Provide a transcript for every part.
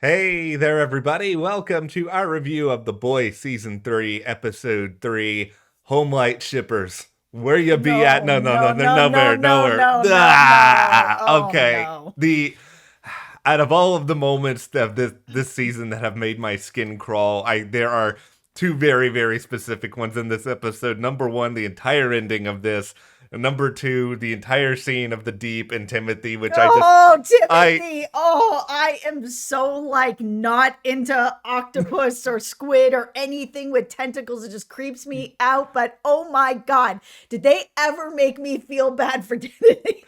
Hey there, everybody. Welcome to our review of The Boys Season 3, Episode 3, HomeLight Shippers. Where you be at? No, No, no, they're no, no, nowhere, no, nowhere. no, no, no. Ah, Oh okay. no. Out of all of the moments of this season that have made my skin crawl, there are two very, very specific ones in this episode. Number one, the entire ending of this. And number two, the entire scene of the Deep and Timothy, which Oh, I Timothy. Oh, I am so not into octopus or squid or anything with tentacles. It just creeps me out. But oh my God, did they ever make me feel bad for Timothy?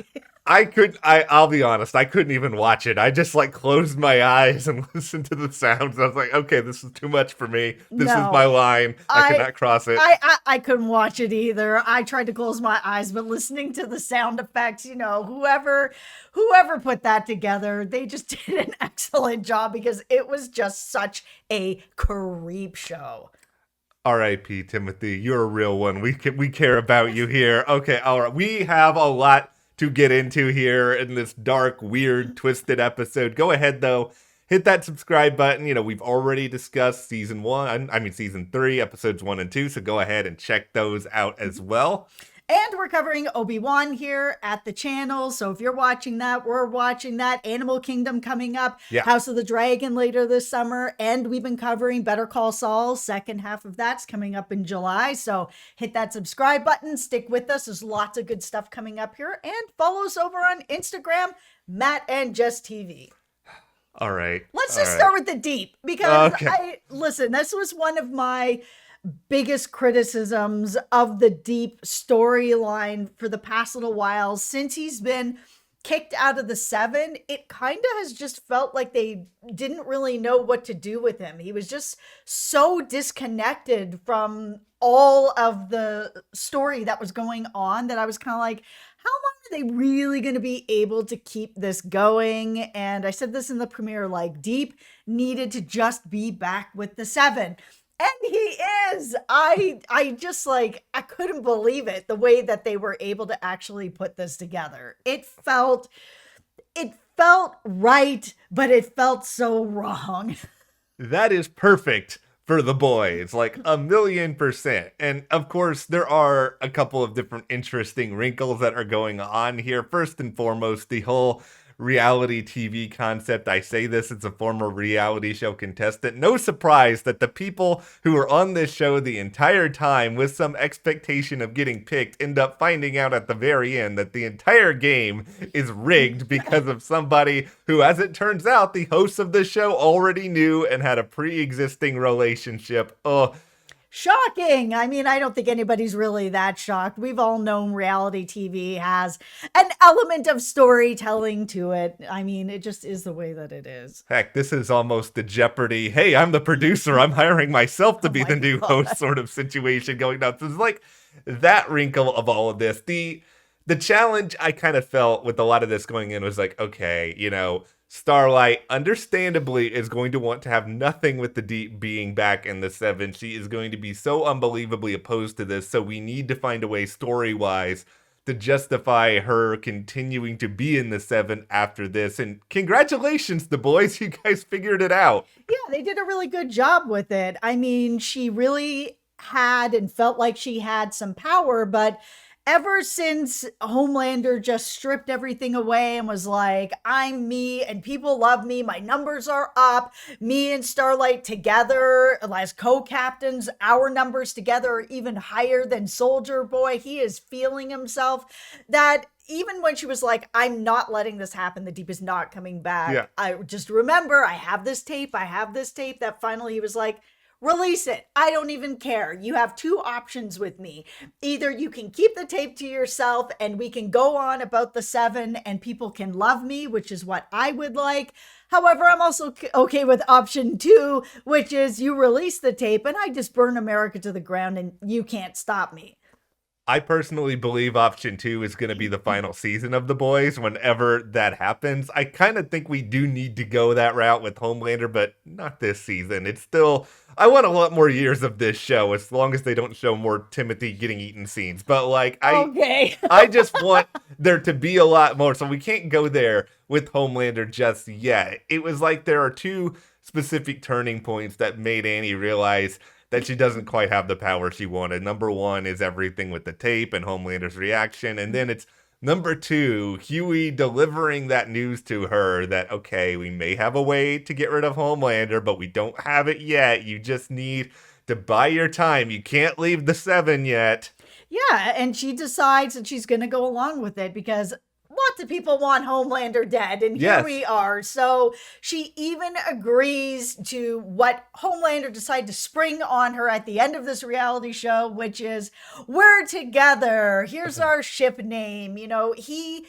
I'll be honest, I couldn't even watch it. I just closed my eyes and listened to the sounds. I was like, okay, this is too much for me. This is my No. line. I I cannot cross it. I couldn't watch it either. I tried to close my eyes, but listening to the sound effects, whoever put that together, they just did an excellent job because it was just such a creep show. R.I.P. Timothy, you're a real one. We care about you here. Okay, all right. We have a lot to get into here in this dark, weird, twisted episode. Go ahead though. Hit that subscribe button. We've already discussed season 3, episodes 1 and 2, so go ahead and check those out as well. And we're covering Obi-Wan here at the channel. So if you're watching that, we're watching that. Animal Kingdom coming up. Yeah. House of the Dragon later this summer. And we've been covering Better Call Saul. Second half of that's coming up in July. So hit that subscribe button. Stick with us. There's lots of good stuff coming up here. And follow us over on Instagram, Matt and Jess TV. All right. Let's just start with the Deep. Because listen, this was one of my biggest criticisms of the Deep storyline for the past little while. Since he's been kicked out of the Seven, it kind of has just felt like they didn't really know what to do with him. He was just so disconnected from all of the story that was going on that I was kind of like, how long are they really going to be able to keep this going? And I said this in the premiere, like, Deep needed to just be back with the Seven. And he is. I just I couldn't believe it, the way that they were able to actually put this together. It felt right, but it felt so wrong. That is perfect for the boys, like 1,000,000%. And of course, there are a couple of different interesting wrinkles that are going on here. First and foremost, the whole reality TV concept. I say this as a former reality show contestant. No surprise that the people who were on this show the entire time with some expectation of getting picked end up finding out at the very end that the entire game is rigged because of somebody who, as it turns out, the hosts of the show already knew and had a pre-existing relationship. Oh, Shocking. I mean, I don't think anybody's really that shocked. We've all known reality TV has an element of storytelling to it. I mean, it just is the way that it is. heck, this is almost the Jeopardy. Hey, I'm the producer. I'm hiring myself to be the new host sort of situation going on. So it's like that wrinkle of all of this. The challenge I kind of felt with a lot of this going in was like, okay, Starlight, understandably, is going to want to have nothing with the Deep being back in the Seven. She is going to be so unbelievably opposed to this, so we need to find a way, story-wise, to justify her continuing to be in the Seven after this. And congratulations, the boys, you guys figured it out. Yeah, they did a really good job with it. I mean, she really had and felt like she had some power, but ever since Homelander just stripped everything away and was like, I'm me and people love me, my numbers are up, me and Starlight together as co-captains, our numbers together are even higher than Soldier Boy. He is feeling himself. That even when she was like, I'm not letting this happen, the Deep is not coming back. Yeah. I just remember, I have this tape, that finally he was like, release it. I don't even care. You have two options with me. Either you can keep the tape to yourself and we can go on about the Seven and people can love me, which is what I would like. However, I'm also okay with option 2, which is you release the tape and I just burn America to the ground and you can't stop me. I personally believe option 2 is going to be the final season of The Boys whenever that happens. I kind of think we do need to go that route with Homelander, but not this season. It's still, I want a lot more years of this show as long as they don't show more Timothy getting eaten scenes. But okay. I just want there to be a lot more. So we can't go there. with Homelander just yet. It was like there are two specific turning points that made Annie realize that she doesn't quite have the power she wanted. Number one is everything with the tape and Homelander's reaction. And then it's number two, Huey delivering that news to her that, okay, we may have a way to get rid of Homelander, but we don't have it yet. You just need to buy your time. You can't leave the 7 yet. Yeah, and she decides that she's going to go along with it because lots of people want Homelander dead, and here we are. So she even agrees to what Homelander decided to spring on her at the end of this reality show, which is, we're together. Here's our ship name. You know, he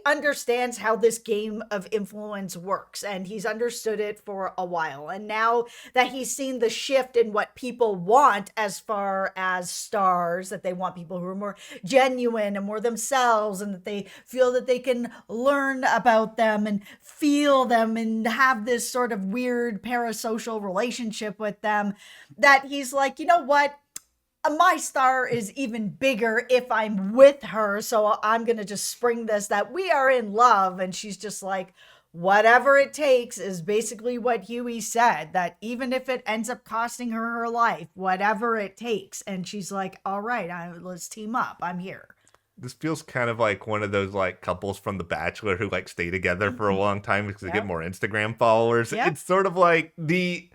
understands how this game of influence works, and he's understood it for a while. And now that he's seen the shift in what people want as far as stars, that they want people who are more genuine and more themselves, and that they feel that they can learn about them and feel them and have this sort of weird parasocial relationship with them, that he's like, you know what? My star is even bigger if I'm with her. So I'm going to just spring this, that we are in love. And she's just like, whatever it takes is basically what Huey said, that even if it ends up costing her life, whatever it takes. And she's like, all right, let's team up. I'm here. This feels kind of like one of those like couples from The Bachelor who like stay together for a long time because they get more Instagram followers. It's sort of like the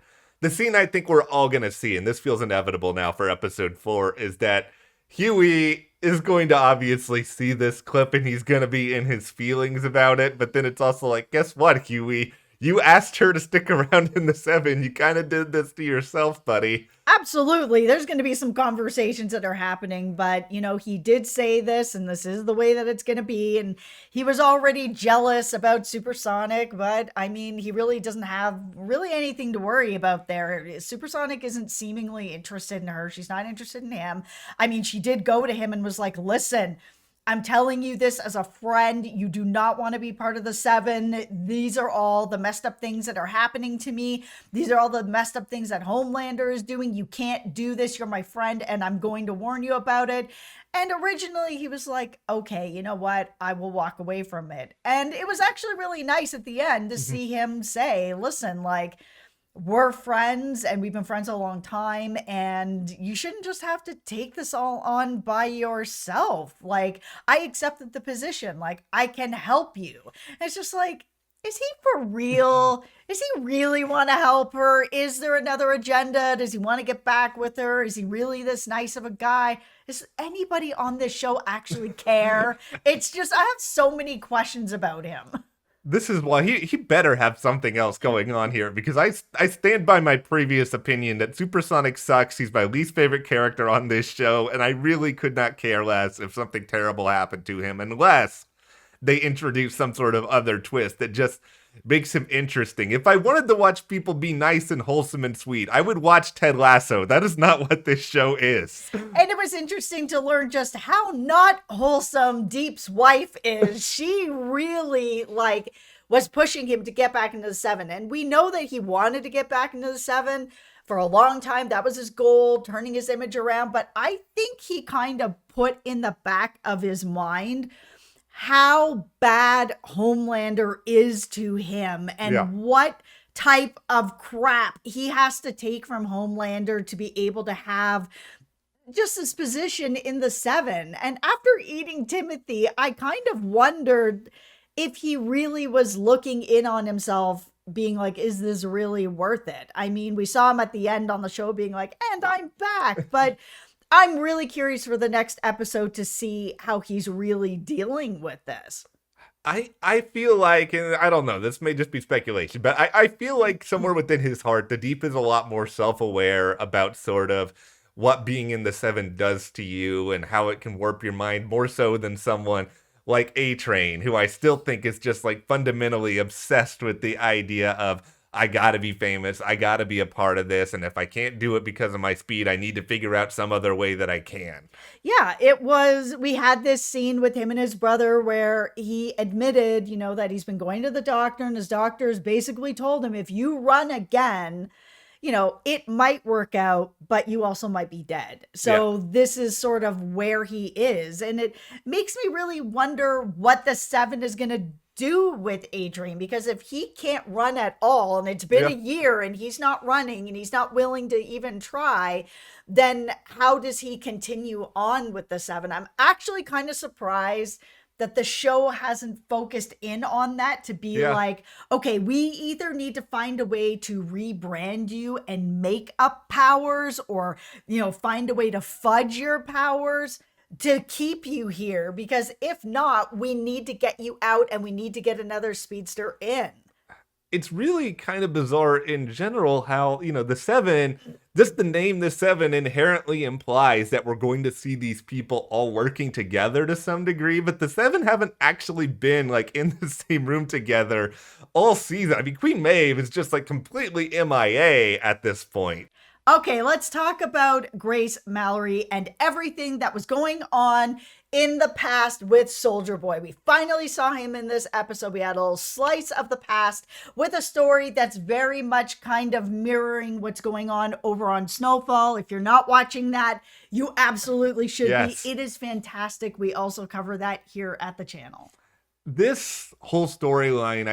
scene I think we're all going to see, and this feels inevitable now for episode 4, is that Huey is going to obviously see this clip and he's going to be in his feelings about it. But then it's also like, guess what, Huey? You asked her to stick around in the 7. You kind of did this to yourself, buddy. Absolutely. There's going to be some conversations that are happening, but, you know, he did say this, and this is the way that it's going to be. And he was already jealous about Supersonic, but I mean, he really doesn't have really anything to worry about there. Supersonic isn't seemingly interested in her. She's not interested in him. I mean, she did go to him and was like, listen, I'm telling you this as a friend. You do not want to be part of the 7. These are all the messed up things that are happening to me. These are all the messed up things that Homelander is doing. You can't do this. You're my friend, and I'm going to warn you about it. And originally he was like, okay, you know what? I will walk away from it. And it was actually really nice at the end to see him say, listen, like, we're friends and we've been friends a long time, and you shouldn't just have to take this all on by yourself. Like, I accepted the position. Like, I can help you. And it's just like, is he for real? Does he really want to help her? Is there another agenda? Does he want to get back with her? Is he really this nice of a guy? Does anybody on this show actually care? It's just, I have so many questions about him. This is why he better have something else going on here, because I stand by my previous opinion that Supersonic sucks. He's my least favorite character on this show, and I really could not care less if something terrible happened to him, unless they introduce some sort of other twist that just makes him interesting. If I wanted to watch people be nice and wholesome and sweet, I would watch Ted Lasso. That is not what this show is. And it was interesting to learn just how not wholesome Deep's wife is. She really, like, was pushing him to get back into the 7. And we know that he wanted to get back into the 7 for a long time. That was his goal, turning his image around. But I think he kind of put in the back of his mind how bad Homelander is to him, and what type of crap he has to take from Homelander to be able to have just this position in the 7. And after eating Timothy, I kind of wondered if he really was looking in on himself, being like, is this really worth it? I mean, we saw him at the end on the show being like, and I'm back, but I'm really curious for the next episode to see how he's really dealing with this. I feel like, and I don't know, this may just be speculation, but I feel like somewhere within his heart, the Deep is a lot more self-aware about sort of what being in the 7 does to you and how it can warp your mind, more so than someone like A-Train, who I still think is just like fundamentally obsessed with the idea of, I gotta be famous, I gotta be a part of this, and if I can't do it because of my speed, I need to figure out some other way that I can. Yeah, we had this scene with him and his brother where he admitted, you know, that he's been going to the doctor, and his doctors basically told him, if you run again, you know, it might work out, but you also might be dead. So this is sort of where he is. And it makes me really wonder what the 7 is going to do with Adrian, because if he can't run at all and it's been a year and he's not running and he's not willing to even try, then how does he continue on with the Seven? I'm actually kind of surprised that the show hasn't focused in on that, to be like, okay, we either need to find a way to rebrand you and make up powers, or, you know, find a way to fudge your powers to keep you here, because if not, we need to get you out and we need to get another speedster in. It's really kind of bizarre in general how, you know, the Seven, just the name the Seven inherently implies that we're going to see these people all working together to some degree, but the Seven haven't actually been like in the same room together all season. I mean, Queen Maeve is just like completely MIA at this point. Okay, let's talk about Grace, Mallory, and everything that was going on in the past with Soldier Boy. We finally saw him in this episode. We had a little slice of the past with a story that's very much kind of mirroring what's going on over on Snowfall. If you're not watching that, you absolutely should be. It is fantastic. We also cover that here at the channel. This whole storyline,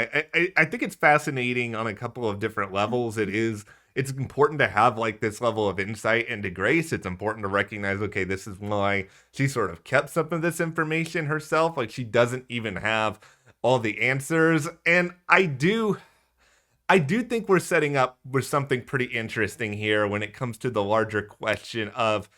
I think it's fascinating on a couple of different levels. It's important to have like this level of insight into Grace. It's important to recognize, okay, this is why she sort of kept some of this information herself. Like, she doesn't even have all the answers. And I do think we're setting up with something pretty interesting here when it comes to the larger question of,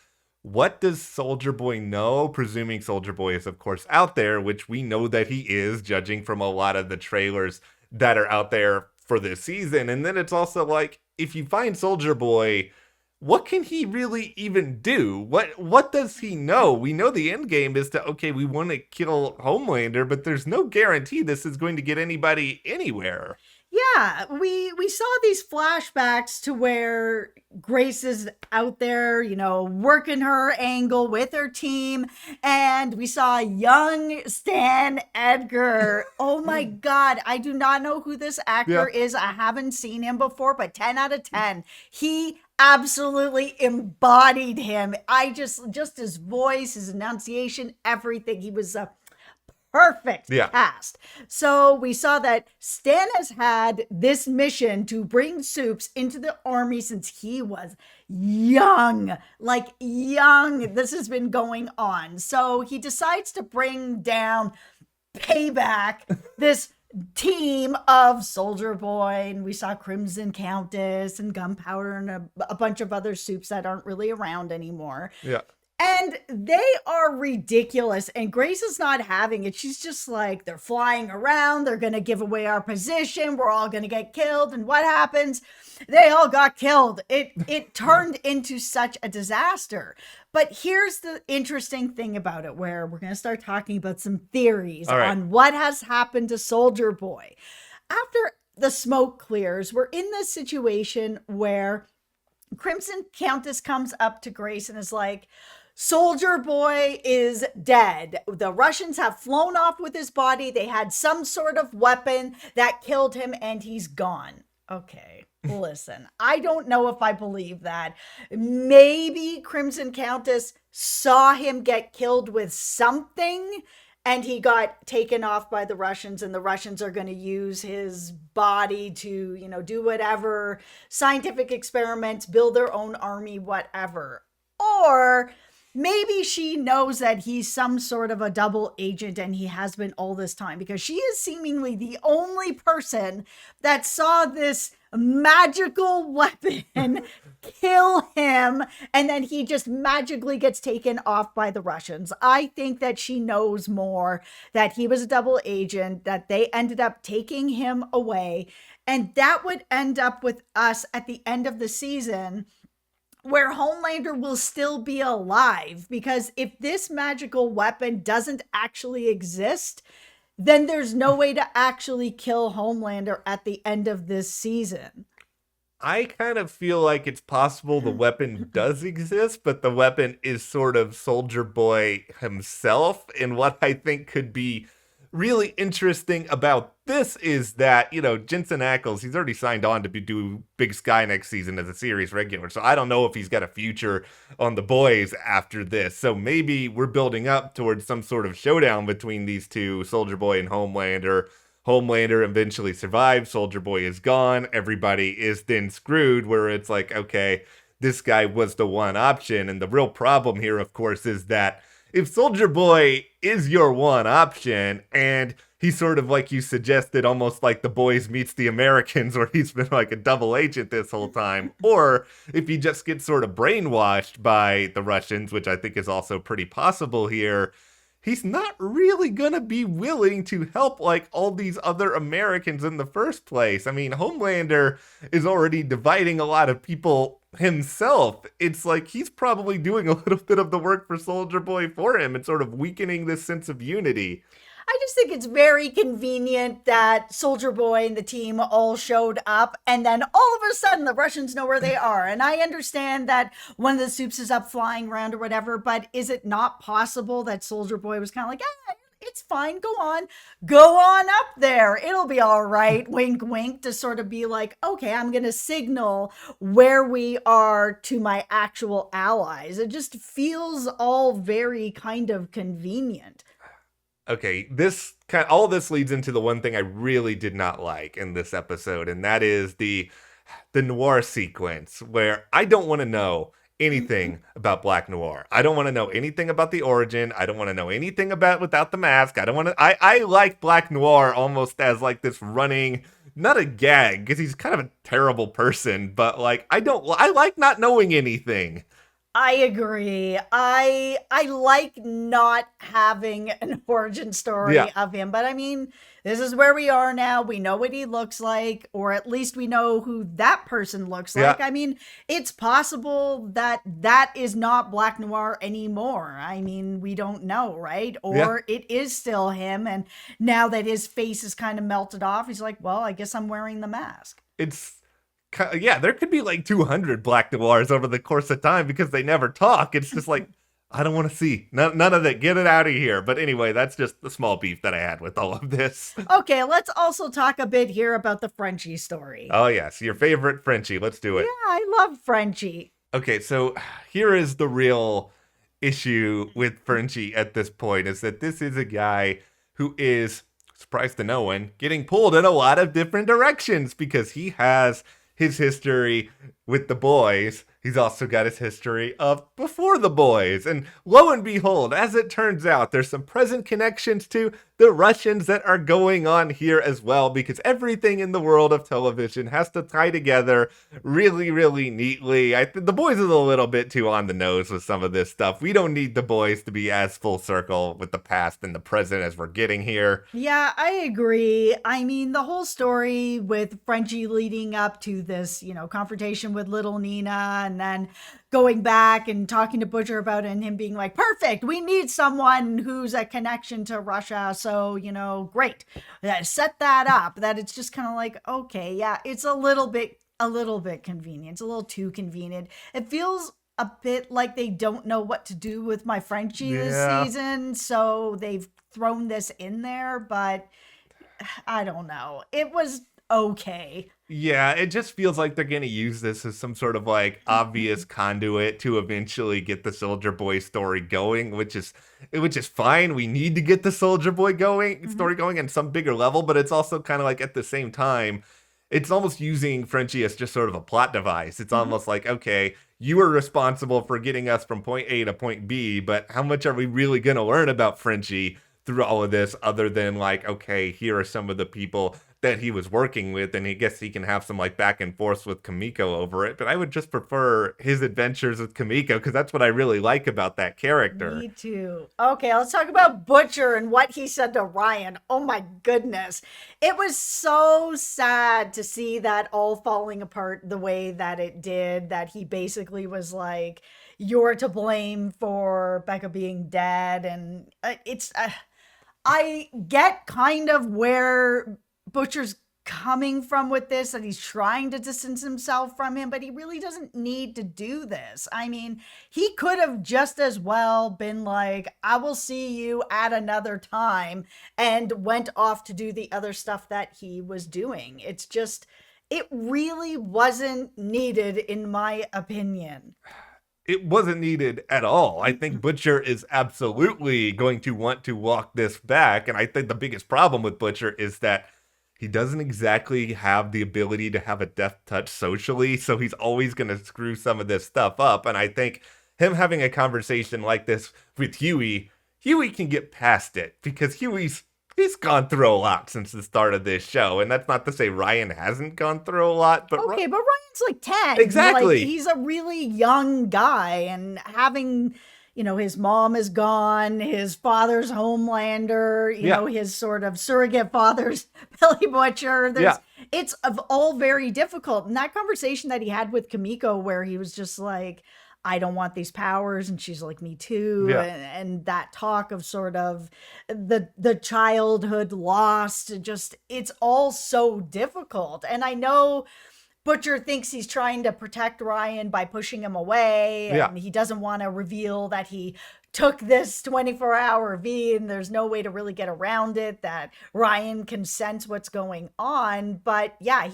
what does Soldier Boy know? Presuming Soldier Boy is, of course, out there, which we know that he is, judging from a lot of the trailers that are out there for this season. And then it's also like, if you find Soldier Boy, what can he really even do? What does he know? We know the end game is to, okay, we want to kill Homelander, but there's no guarantee this is going to get anybody anywhere. Yeah, we saw these flashbacks to where Grace is out there, you know, working her angle with her team, and we saw young Stan Edgar. Oh my God, I do not know who this actor is. I haven't seen him before, but 10 out of 10. He absolutely embodied him. Just his voice, his enunciation, everything. He was a perfect cast. So we saw that Stan has had this mission to bring Soups into the army since he was young. This has been going on. So he decides to bring down Payback, this team of Soldier Boy, and we saw Crimson Countess and Gunpowder and a bunch of other Soups that aren't really around anymore. Yeah. And they are ridiculous. And Grace is not having it. She's just like, they're flying around. They're going to give away our position. We're all going to get killed. And what happens? They all got killed. It turned into such a disaster. But here's the interesting thing about it, where we're going to start talking about some theories on what has happened to Soldier Boy. After the smoke clears, we're in this situation where Crimson Countess comes up to Grace and is like, Soldier Boy is dead. The Russians have flown off with his body. They had some sort of weapon that killed him and he's gone. Okay, listen, I don't know if I believe that. Maybe Crimson Countess saw him get killed with something and he got taken off by the Russians, and the Russians are going to use his body to, you know, do whatever scientific experiments, build their own army, whatever. Or maybe she knows that he's some sort of a double agent and he has been all this time, because she is seemingly the only person that saw this magical weapon kill him, and then he just magically gets taken off by the Russians. I think that she knows more, that he was a double agent, that they ended up taking him away, and that would end up with us at the end of the season where Homelander will still be alive, because if this magical weapon doesn't actually exist, then there's no way to actually kill Homelander at the end of this season. I kind of feel like it's possible the weapon does exist, but the weapon is sort of Soldier Boy himself. And what I think could be really interesting about this is that, you know, Jensen Ackles, he's already signed on to do Big Sky next season as a series regular. So I don't know if he's got a future on the boys after this. So maybe we're building up towards some sort of showdown between these two, Soldier Boy and Homelander. Homelander eventually survives, Soldier Boy is gone, everybody is then screwed, where it's like, okay, this guy was the one option. And the real problem here, of course, is that if Soldier Boy is your one option, and he's sort of like you suggested, almost like the Boys meets the Americans, where he's been like a double agent this whole time, or if he just gets sort of brainwashed by the Russians, which I think is also pretty possible here, he's not really gonna be willing to help like all these other Americans in the first place. I mean, Homelander is already dividing a lot of people himself. It's like he's probably doing a little bit of the work for Soldier Boy for him and sort of weakening this sense of unity. I just think it's very convenient that Soldier Boy and the team all showed up, and then all of a sudden the Russians know where they are. And I understand that one of the soups is up flying around or whatever, but is it not possible that Soldier Boy was kind of like, it's fine, go on up there, it'll be all right, wink wink, to sort of be like, okay, I'm gonna signal where we are to my actual allies. It just feels all very kind of convenient. Okay, all this leads into the one thing I really did not like in this episode, and that is the noir sequence, where I don't want to know anything about Black Noir. I don't want to know anything about the origin. I don't want to know anything about Without the Mask. I like Black Noir almost as like this running, not a gag, because he's kind of a terrible person, but like, I like not knowing anything. I agree. I like not having an origin story of him, but I mean, this is where we are now. We know what he looks like, or at least we know who that person looks like. I mean, it's possible that that is not Black Noir anymore. I mean, we don't know, right? Or it is still him, and now that his face is kind of melted off, he's like, well, I guess I'm wearing the mask. There could be like 200 Black Noirs over the course of time because they never talk. It's just like, I don't want to see none of that. Get it out of here. But anyway, that's just the small beef that I had with all of this. Okay, let's also talk a bit here about the Frenchie story. Oh, yes. Your favorite Frenchie. Let's do it. Yeah, I love Frenchie. Okay, so here is the real issue with Frenchie at this point, is that this is a guy who is, surprise to no one, getting pulled in a lot of different directions because he has his history with the boys. He's also got his history of before the boys. And lo and behold, as it turns out, there's some present connections to the Russians that are going on here as well, because everything in the world of television has to tie together really, really neatly. The boys is a little bit too on the nose with some of this stuff. We don't need the boys to be as full circle with the past and the present as we're getting here. Yeah, I agree. I mean, the whole story with Frenchie leading up to this, confrontation with little Nina, and then going back and talking to Butcher about it, and him being like, perfect, we need someone who's a connection to Russia. So, great. Set that up. That it's just kind of like, okay, yeah, it's a little bit convenient. It's a little too convenient. It feels a bit like they don't know what to do with my Frenchie this season. So they've thrown this in there, but I don't know. It was okay. Yeah, it just feels like they're going to use this as some sort of like obvious conduit to eventually get the Soldier Boy story going, which is fine. We need to get the Soldier Boy story going on some bigger level, but it's also kind of like at the same time, it's almost using Frenchie as just sort of a plot device. It's almost like, okay, you were responsible for getting us from point A to point B, but how much are we really going to learn about Frenchie through all of this other than like, okay, here are some of the people that he was working with, and I guess he can have some like back and forth with Kimiko over it, but I would just prefer his adventures with Kimiko because that's what I really like about that character. Me too. Okay, let's talk about Butcher and what he said to Ryan. Oh my goodness. It was so sad to see that all falling apart the way that it did, that he basically was like, you're to blame for Becca being dead, and I get kind of where Butcher's coming from with this, that he's trying to distance himself from him, but he really doesn't need to do this. I mean, he could have just as well been like, I will see you at another time, and went off to do the other stuff that he was doing. It's just, it really wasn't needed, in my opinion. It wasn't needed at all. I think Butcher is absolutely going to want to walk this back, and I think the biggest problem with Butcher is that he doesn't exactly have the ability to have a deft touch socially, so he's always going to screw some of this stuff up. And I think him having a conversation like this with Huey can get past it because he's gone through a lot since the start of this show. And that's not to say Ryan hasn't gone through a lot, but okay, but Ryan's like 10. Exactly. Like, he's a really young guy, and having, his mom is gone, his father's Homelander, his sort of surrogate father's Billy Butcher. It's all very difficult. And that conversation that he had with Kimiko, where he was just like, I don't want these powers, and she's like, me too. Yeah. And that talk of sort of the childhood lost, it's all so difficult. And I know Butcher thinks he's trying to protect Ryan by pushing him away, and he doesn't want to reveal that he took this 24-hour V, and there's no way to really get around it, that Ryan can sense what's going on. But yeah,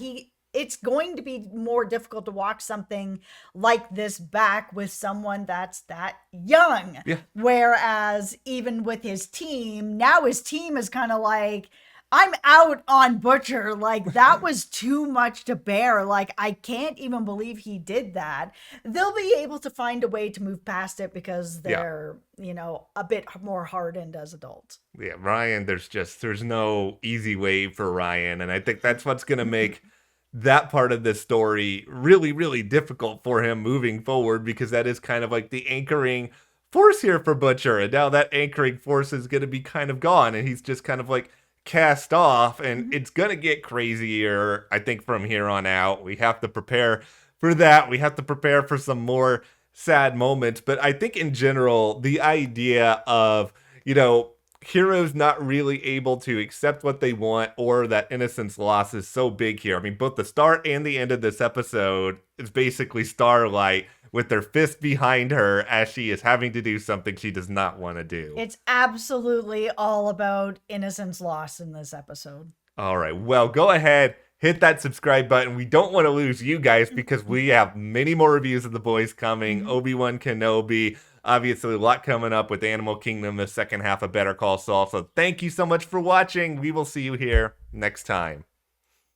it's going to be more difficult to watch something like this back with someone that's that young. Yeah. Whereas even with his team, now his team is kind of like, I'm out on Butcher. Like, that was too much to bear. Like, I can't even believe he did that. They'll be able to find a way to move past it because they're, a bit more hardened as adults. Yeah, Ryan, there's no easy way for Ryan. And I think that's what's going to make that part of the story really, really difficult for him moving forward, because that is kind of like the anchoring force here for Butcher. And now that anchoring force is going to be kind of gone, and he's just kind of like cast off, and it's going to get crazier, I think, from here on out. We have to prepare for that. We have to prepare for some more sad moments. But I think in general, the idea of, heroes not really able to accept what they want, or that innocence loss, is so big here. I mean, both the start and the end of this episode is basically Starlight with their fist behind her as she is having to do something she does not want to do. It's absolutely all about innocence lost in this episode. All right. Well, go ahead, hit that subscribe button. We don't want to lose you guys because we have many more reviews of The Boys coming. Obi-Wan Kenobi. Obviously, a lot coming up with Animal Kingdom, the second half of Better Call Saul. So thank you so much for watching. We will see you here next time.